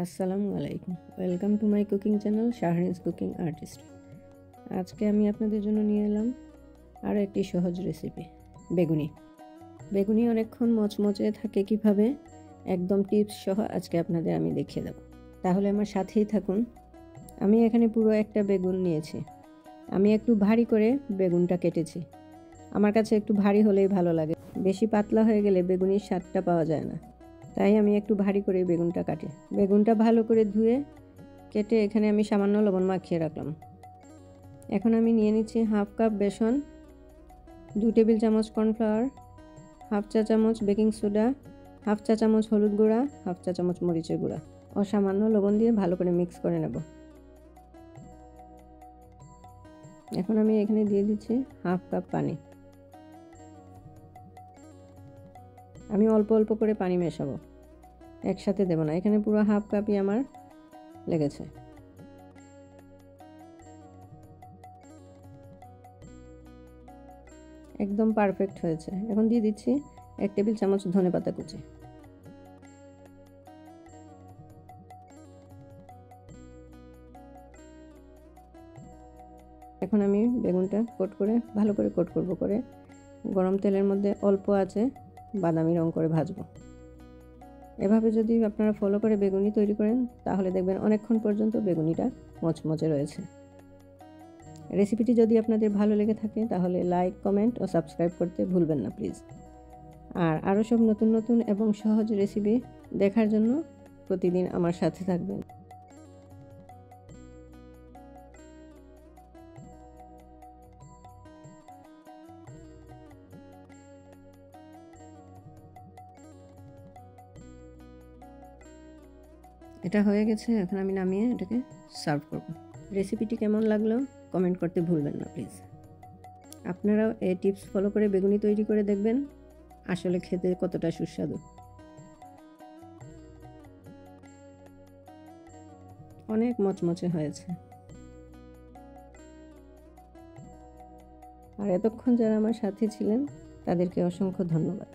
আসসালামু আলাইকুম, welcome to my cooking channel Shahrin's cooking artist. আজকে আমি আপনাদের জন্য নিয়ে এলাম আরও একটি সহজ রেসিপি, বেগুনি। বেগুনি অনেকক্ষণ মচমচে থাকে কিভাবে, একদম টিপস সহ আজকে আপনাদের আমি দেখিয়ে দেব। তাহলে আমার সাথেই থাকুন। আমি এখানে পুরো একটা বেগুন নিয়েছি। আমি একটু ভারী করে বেগুনটা কেটেছি। আমার কাছে একটু ভারী হলেই ভালো লাগে, বেশি পাতলা হয়ে গেলে বেগুনির স্বাদটা পাওয়া যায় না। তাই আমি একটু ভারী করে বেগুনটা কাটি। বেগুনটা ভালো করে ধুয়ে কেটে এখানে আমি সামান্য লবণ মাখিয়ে রাখলাম। এখন আমি নিয়ে নিচ্ছি হাফ কাপ বেসন, 2 টেবিল চামচ কর্নফ্লাওয়ার, হাফ চা চামচ বেকিং সোডা, হাফ চা চামচ হলুদ গুঁড়া, হাফ চা চামচ মরিচের গুঁড়া ও সামান্য লবণ দিয়ে ভালো করে মিক্স করে নেব। এখন আমি এখানে দিয়ে দিচ্ছি হাফ কাপ পানি। আমি অল্প অল্প করে পানি মেশাবো, একসাথে দেব না। এখানে পুরো হাফ কাপই আমার লেগেছে। একদম পারফেক্ট হয়েছে। এখন দিয়ে দিচ্ছি 1 টেবিল চামচ ধনেপাতা কুচি। এখন আমি বেগুনটা ভালো করে কোট করব, করে গরম তেলের মধ্যে অল্প আছে বাদামি রং করে ভাজবো। এভাবে যদি আপনারা ফলো করে বেগুনি তৈরি করেন তাহলে দেখবেন অনেকক্ষণ পর্যন্ত বেগুনিটা মচমচে রয়েছে। রেসিপিটি যদি আপনাদের ভালো লেগে থাকে তাহলে লাইক, কমেন্ট ও সাবস্ক্রাইব করতে ভুলবেন না প্লিজ। আর আরও সব নতুন নতুন এবং সহজ রেসিপি দেখার জন্য প্রতিদিন আমার সাথে থাকবেন। এটা হয়ে গেছে, এখন আমি নামিয়ে এটাকে সার্ভ করব। রেসিপিটি কেমন লাগলো কমেন্ট করতে ভুলবেন না প্লিজ। আপনারাও এই টিপস ফলো করে বেগুনি তৈরি করে দেখবেন আসলে খেতে কতটা সুস্বাদু। অনেক মচমচে হয়েছে। আর এতক্ষণ যারা আমার সাথে ছিলেন তাদেরকে অসংখ্য ধন্যবাদ।